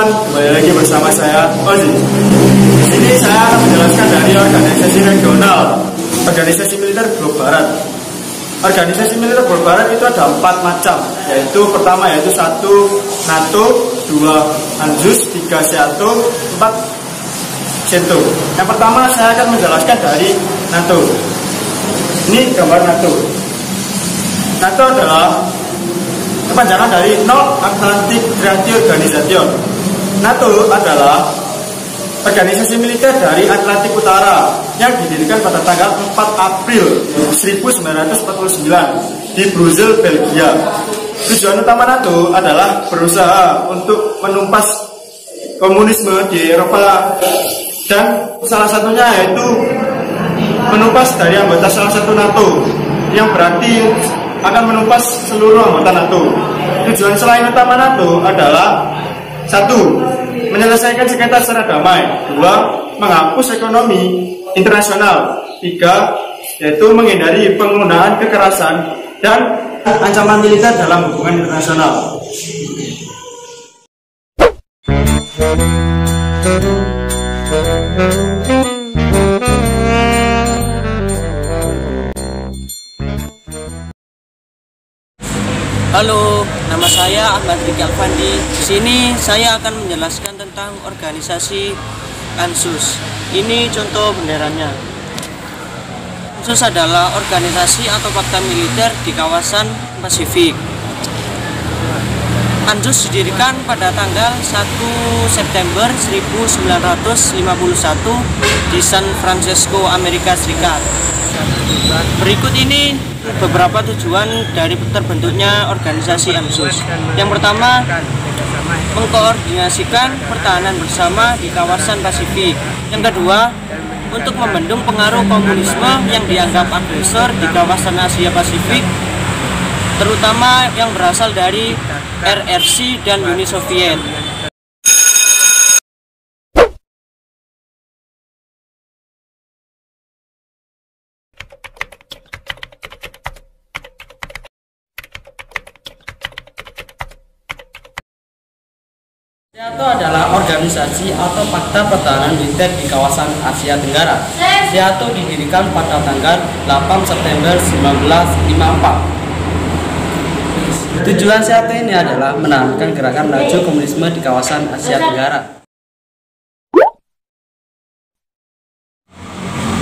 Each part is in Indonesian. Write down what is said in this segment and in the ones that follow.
teman-teman, kembali lagi bersama saya Ozi. Di sini saya akan menjelaskan dari organisasi regional, organisasi militer blok barat. Organisasi militer blok barat itu ada 4 macam, yaitu pertama yaitu 1 NATO, 2 ANZUS, 3 SEATO, 4 CENTO. Yang pertama saya akan menjelaskan dari NATO. Ini gambar NATO. NATO adalah kepanjangan dari North Atlantic Treaty Organization. NATO adalah organisasi militer dari Atlantik Utara yang didirikan pada tanggal 4 April 1949 di Brussels, Belgia. Tujuan utama NATO adalah berusaha untuk menumpas komunisme di Eropa, dan salah satunya yaitu menumpas dari anggota salah satu NATO, yang berarti akan menumpas seluruh anggota NATO. Tujuan selain utama NATO adalah 1. Menyelesaikan sengketa secara damai. 2. Menghapus ekonomi internasional. 3. Yaitu menghindari penggunaan kekerasan dan ancaman militer dalam hubungan internasional. Halo, nama saya Ahmad Riki Alfandi. Di sini saya akan menjelaskan tentang organisasi ANZUS. Ini contoh benderanya. ANZUS adalah organisasi atau fakta militer di kawasan Pasifik. ANZUS didirikan pada tanggal 1 September 1951 di San Francisco, Amerika Serikat. Berikut ini beberapa tujuan dari terbentuknya organisasi ANZUS. Yang pertama, mengkoordinasikan pertahanan bersama di kawasan Pasifik. Yang kedua, untuk membendung pengaruh komunisme yang dianggap agresor di kawasan Asia Pasifik, terutama yang berasal dari RRC dan Uni Soviet. SEATO adalah organisasi atau fakta pertahanan militer di kawasan Asia Tenggara. SEATO didirikan pada tanggal 8 September 1954. Tujuan SEATO ini adalah menahankan gerakan maju komunisme di kawasan Asia Tenggara.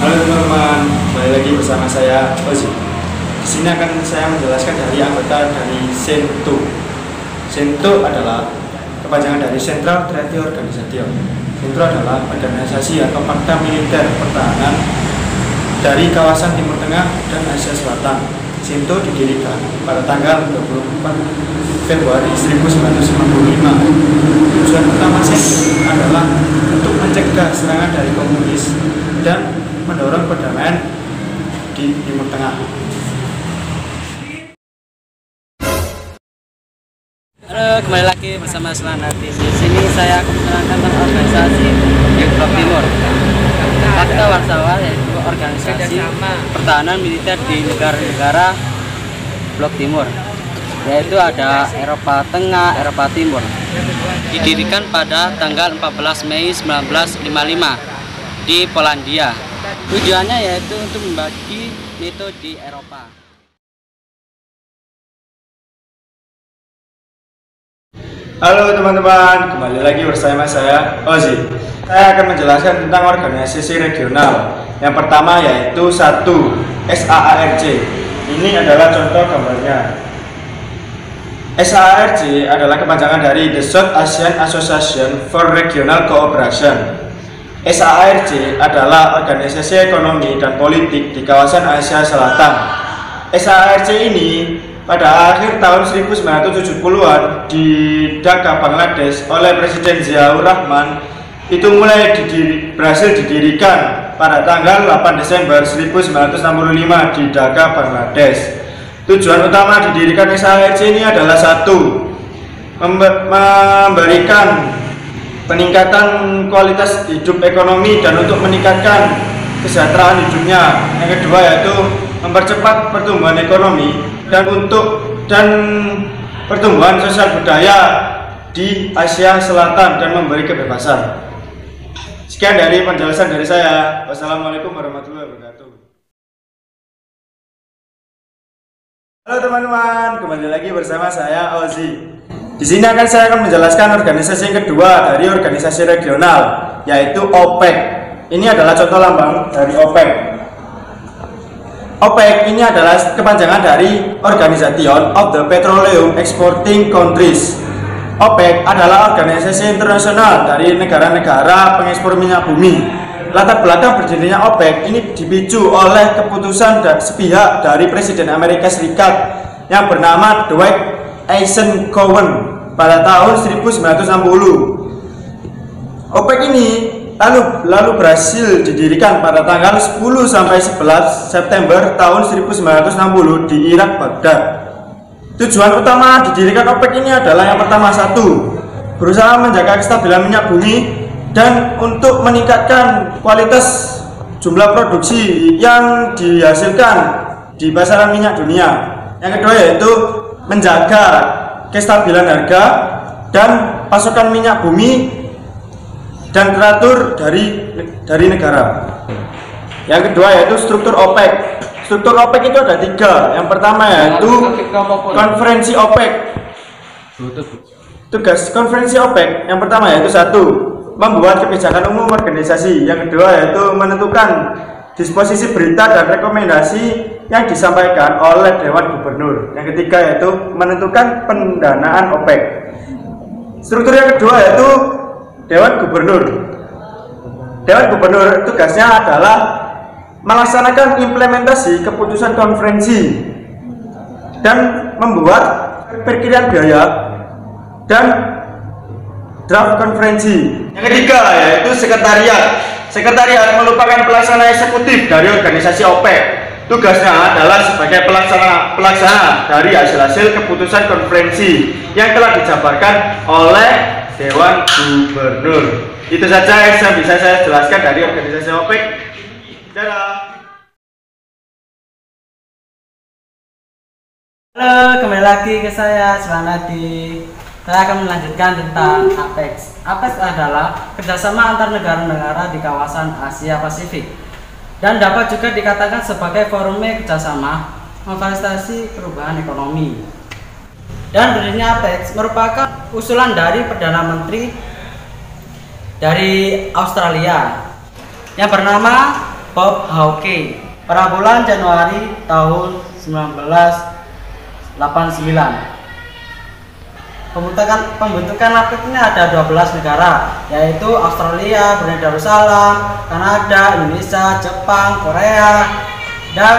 Halo teman-teman, kembali lagi bersama saya Ozi. Di sini akan saya menjelaskan dari anggota dari CENTO. CENTO adalah kepanjangan dari Central Treaty Organization. CENTO adalah organisasi atau fakta militer pertahanan dari kawasan Timur Tengah dan Asia Selatan. CENTO didirikan pada tanggal 24 Februari 1955. Tujuan utama CENTO adalah untuk mencegah serangan dari komunis dan mendorong perdamaian di Timur Tengah. Halo, kembali lagi bersama Selanati. Di sini saya akan menerangkan tentang organisasi di Blok Timur. Fakta Warsawa yaitu organisasi pertahanan militer di negara-negara Blok Timur, yaitu ada Eropa Tengah, Eropa Timur. Didirikan pada tanggal 14 Mei 1955 di Polandia. Tujuannya yaitu untuk membagi NATO di Eropa. Halo teman-teman, kembali lagi bersama saya Ozi. Saya akan menjelaskan tentang organisasi regional. Yang pertama yaitu 1. SAARC. Ini adalah contoh gambarnya. SAARC adalah kepanjangan dari The South Asian Association for Regional Cooperation. SAARC adalah organisasi ekonomi dan politik di kawasan Asia Selatan. SAARC ini pada akhir tahun 1970-an di Dhaka, Bangladesh oleh Presiden Ziaur Rahman itu mulai berhasil didirikan pada tanggal 8 Desember 1965 di Dhaka, Bangladesh. Tujuan utama didirikan SAARC ini adalah 1. Memberikan peningkatan kualitas hidup ekonomi dan untuk meningkatkan kesejahteraan hidupnya. Yang kedua yaitu mempercepat pertumbuhan ekonomi dan pertumbuhan sosial budaya di Asia Selatan dan memberi kebebasan. Sekian dari penjelasan dari saya. Wassalamualaikum warahmatullahi wabarakatuh. Halo teman-teman, kembali lagi bersama saya Ozi. Di sini saya akan menjelaskan organisasi yang kedua dari organisasi regional, yaitu OPEC. Ini adalah contoh lambang dari OPEC. OPEC ini adalah kepanjangan dari Organization of the Petroleum Exporting Countries. OPEC adalah organisasi internasional dari negara-negara pengekspor minyak bumi. Latar belakang berdirinya OPEC ini dipicu oleh keputusan sepihak dari Presiden Amerika Serikat yang bernama Dwight Eisenhower pada tahun 1960. OPEC ini lalu berhasil didirikan pada tanggal 10 sampai 11 September tahun 1960 di Irak, Baghdad. Tujuan utama didirikan OPEC ini adalah yang pertama, satu, berusaha menjaga kestabilan minyak bumi dan untuk meningkatkan kualitas jumlah produksi yang dihasilkan di pasaran minyak dunia. Yang kedua yaitu menjaga kestabilan harga dan pasokan minyak bumi dan teratur dari negara. Yang kedua yaitu struktur OPEC. Struktur OPEC itu ada 3. Yang pertama yaitu konferensi OPEC. Tugas konferensi OPEC yang pertama yaitu 1, membuat kebijakan umum organisasi. Yang kedua yaitu menentukan disposisi berita dan rekomendasi yang disampaikan oleh Dewan Gubernur. Yang ketiga yaitu menentukan pendanaan OPEC. Struktur yang kedua yaitu Dewan Gubernur. Dewan Gubernur tugasnya adalah melaksanakan implementasi keputusan konferensi dan membuat perkiraan biaya dan draft konferensi. Yang ketiga yaitu sekretariat. Sekretariat merupakan pelaksana eksekutif dari organisasi OPEC. Tugasnya adalah sebagai pelaksana dari hasil-hasil keputusan konferensi yang telah dijabarkan oleh Dewan Gubernur. Itu saja yang bisa saya jelaskan dari organisasi OPEC. Dadah. Halo, kembali lagi ke saya, Selanadi. Saya akan melanjutkan tentang APEC. APEC adalah kerjasama antar negara-negara di kawasan Asia Pasifik dan dapat juga dikatakan sebagai forum kerjasama memfasilitasi perubahan ekonomi. Dan berdirinya APEC merupakan usulan dari Perdana Menteri dari Australia yang bernama Bob Hawke pada bulan Januari tahun 1989. Pembentukan APEC ini ada 12 negara, yaitu Australia, Brunei Darussalam, Kanada, Indonesia, Jepang, Korea, dan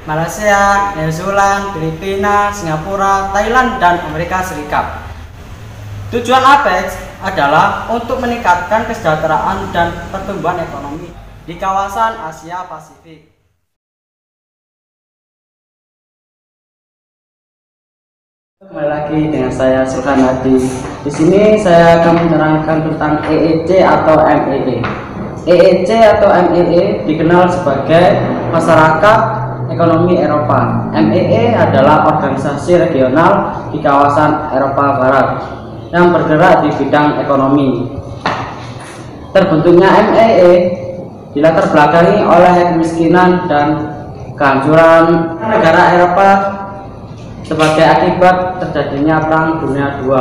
Malaysia, New Zealand, Filipina, Singapura, Thailand, dan Amerika Serikat. Tujuan APEC adalah untuk meningkatkan kesejahteraan dan pertumbuhan ekonomi di kawasan Asia Pasifik. Kembali lagi dengan saya Sulhanadi. Di sini saya akan menerangkan tentang EEC atau MEE. EEC atau MEE dikenal sebagai Masyarakat Ekonomi Eropa. MEE adalah organisasi regional di kawasan Eropa Barat yang bergerak di bidang ekonomi. Terbentuknya MEE dilatar belakangi oleh kemiskinan dan kehancuran negara Eropa sebagai akibat terjadinya Perang Dunia II.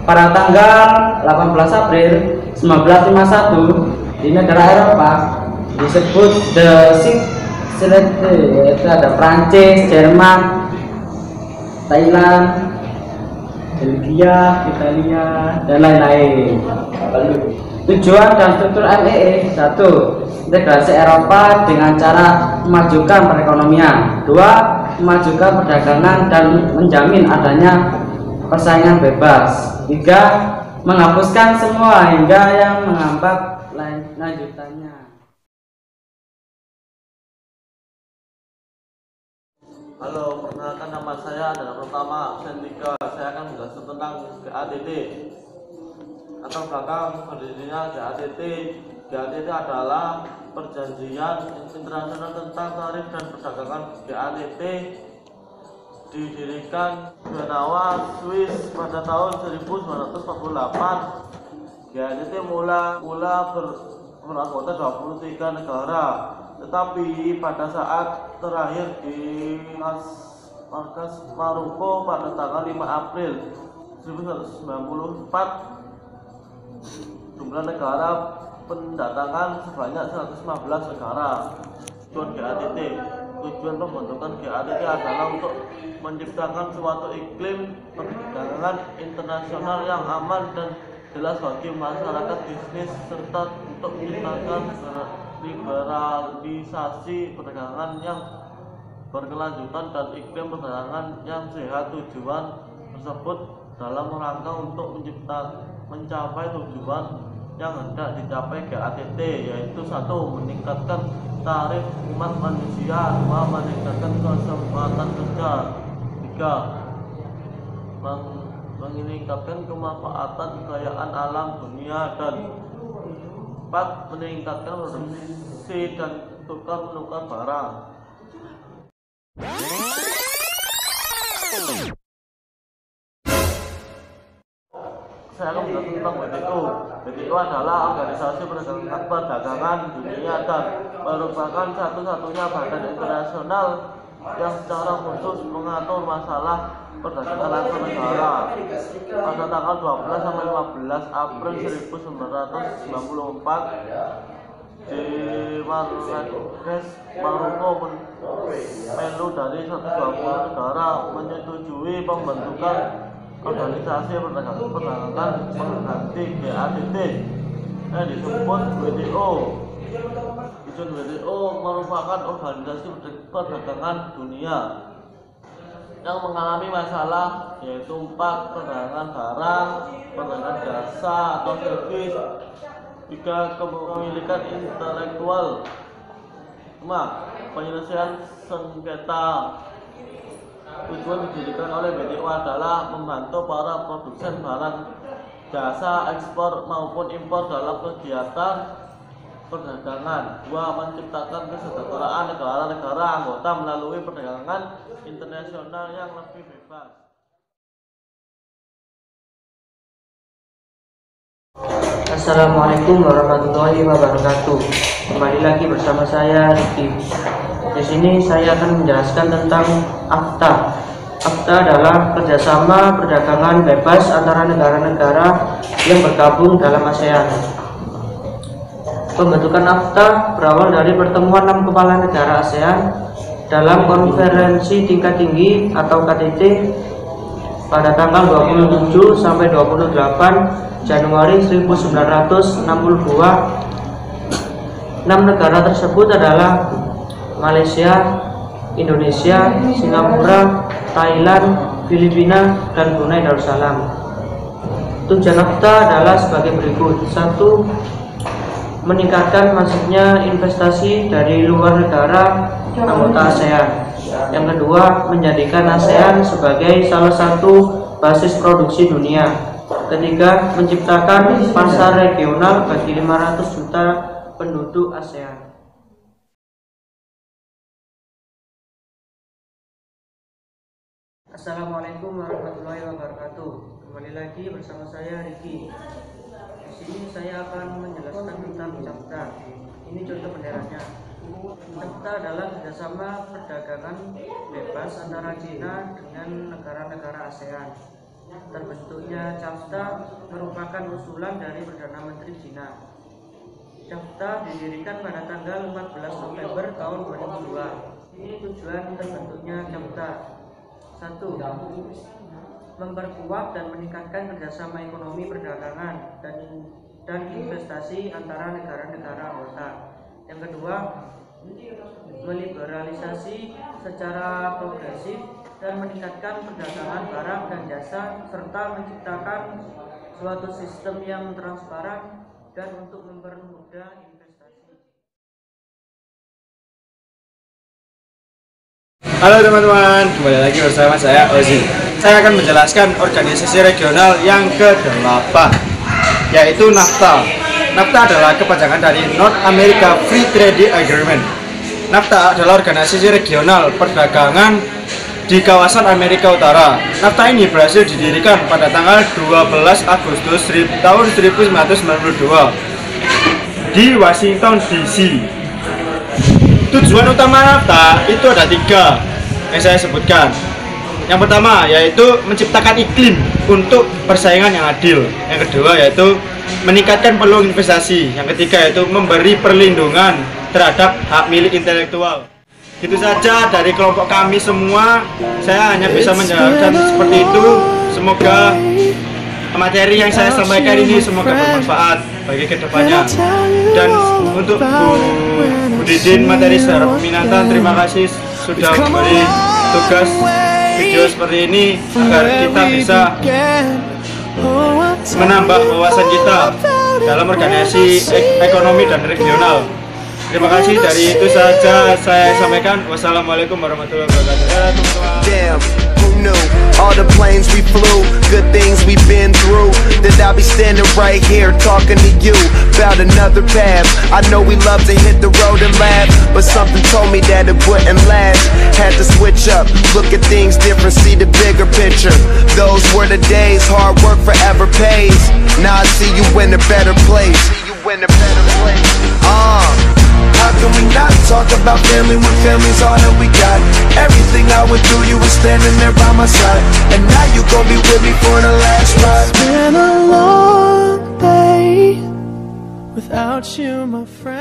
Pada tanggal 18 April 1951 di negara Eropa disebut The Six State, yaitu ada Prancis, Jerman, Thailand, Belgia, Italia, dan lain-lain. Tujuan dan struktur MEE: 1. Integrasi Eropa dengan cara memajukan perekonomian. 2. Memajukan perdagangan dan menjamin adanya persaingan bebas. 3. Menghapuskan semua hingga yang menghambat lanjutannya. Halo, perkenalkan nama saya adalah pertama Sentika. Saya akan menjelaskan tentang GATT. Latar belakang berdirinya GATT. GATT adalah perjanjian internasional tentang tarif dan perdagangan. GATT didirikan Genawa, Swiss pada tahun 1948. GATT mula beranggota 23 negara, tetapi pada saat terakhir di markas Maroko pada tanggal 5 April 1994, jumlah negara pendatangan sebanyak 115 negara. Tujuan GATT, tujuan pembentukan GATT adalah untuk menciptakan suatu iklim perdagangan internasional yang aman dan jelas bagi masyarakat bisnis, serta untuk menciptakan liberalisasi perdagangan yang berkelanjutan dan iklim perdagangan yang sehat. Tujuan tersebut dalam rangka untuk mencapai tujuan yang hendak dicapai GATT, yaitu 1. Meningkatkan taraf umat manusia, 2. Meningkatkan kesempatan kerja, 3. Meningkatkan kemanfaatan kekayaan alam dunia, dan 4. Meningkatkan produksi dan tukar menukar barang. Saya akan menjelaskan tentang WTO. WTO adalah organisasi perdagangan dunia dan merupakan satu-satunya badan internasional yang secara khusus mengatur masalah perdagangan antar negara. Pada tanggal 12 sampai 15 April 1994 di Marrakesh, Maroko, melu dari 120 negara menyetujui pembentukan organisasi perdagangan pengganti GATT yang disebut WTO. Tujuan WTO merupakan organisasi perdagangan dunia yang mengalami masalah, yaitu 4. Perdagangan barang, perdagangan jasa atau servis, 3. Kepemilikan intelektual, 5. Penyelesaian sengketa. Tujuan didirikan oleh WTO adalah membantu para produsen barang, jasa, ekspor maupun impor dalam kegiatan perdagangan. 2. Menciptakan kesejahteraan negara-negara anggota melalui perdagangan internasional yang lebih bebas. Assalamualaikum warahmatullahi wabarakatuh. Kembali lagi bersama saya Riki. Di sini saya akan menjelaskan tentang AFTA. AFTA adalah kerjasama perdagangan bebas antara negara-negara yang bergabung dalam ASEAN. Pembentukan AFTA berawal dari pertemuan 6 kepala negara ASEAN dalam konferensi tingkat tinggi atau KTT pada tanggal 27 sampai 28 Januari 1962. 6 negara tersebut adalah Malaysia, Indonesia, Singapura, Thailand, Filipina, dan Brunei Darussalam. Tujuan AFTA adalah sebagai berikut: 1. Meningkatkan masuknya investasi dari luar negara anggota ASEAN. Yang kedua, menjadikan ASEAN sebagai salah satu basis produksi dunia. Ketiga, menciptakan pasar regional bagi 500 juta penduduk ASEAN. Assalamualaikum warahmatullahi wabarakatuh. Kembali lagi bersama saya Riki. Di sini saya akan menjelaskan tentang CAFTA. Ini contoh benderanya. CAFTA adalah kerjasama perdagangan bebas antara Cina dengan negara-negara ASEAN. Terbentuknya CAFTA merupakan usulan dari Perdana Menteri Cina. CAFTA didirikan pada tanggal 14 November tahun 2002. Ini tujuan terbentuknya CAFTA. 1. Memperkuat dan meningkatkan kerjasama ekonomi perdagangan dan investasi antara negara-negara anggota. Yang kedua, meliberalisasi secara progresif dan meningkatkan perdagangan barang dan jasa, serta menciptakan suatu sistem yang transparan dan untuk mempermudah investasi. Halo teman-teman, kembali lagi bersama saya Ozi. Saya akan menjelaskan organisasi regional yang ke-8, yaitu NAFTA. NAFTA adalah kepanjangan dari North America Free Trade Agreement. NAFTA adalah organisasi regional perdagangan di kawasan Amerika Utara. Nafta ini berhasil didirikan pada tanggal 12 Agustus tahun 1992 di Washington DC. Tujuan utama nafta itu ada 3 yang saya sebutkan. Yang pertama yaitu menciptakan iklim untuk persaingan yang adil. Yang kedua yaitu meningkatkan peluang investasi. Yang ketiga yaitu memberi perlindungan terhadap hak milik intelektual. Gitu saja dari kelompok kami semua. Saya hanya bisa menjelaskan seperti itu. Semoga materi yang saya sampaikan ini semoga bermanfaat bagi kedepannya. Dan untuk Bu Didin materi secara peminatan, terima kasih sudah memberi tugas video seperti ini agar kita bisa menambah wawasan kita dalam organisasi ekonomi dan regional. Terima kasih, dari itu saja saya sampaikan. Wassalamualaikum warahmatullahi wabarakatuh. Damn, who knew? All the planes we flew, good things we've been through. That I'll be standing right here talking to you about another path. I know we love to hit the road and laugh, but something told me that it wouldn't last. Had to switch up, look at things different, see the bigger picture. Those were the days, hard work forever pays. Now I see you in a better place. How can we not talk about family when family's all that we got? Everything I went through, you were standing there by my side, and now you gon' be with me for the last ride. It's been a long day without you, my friend.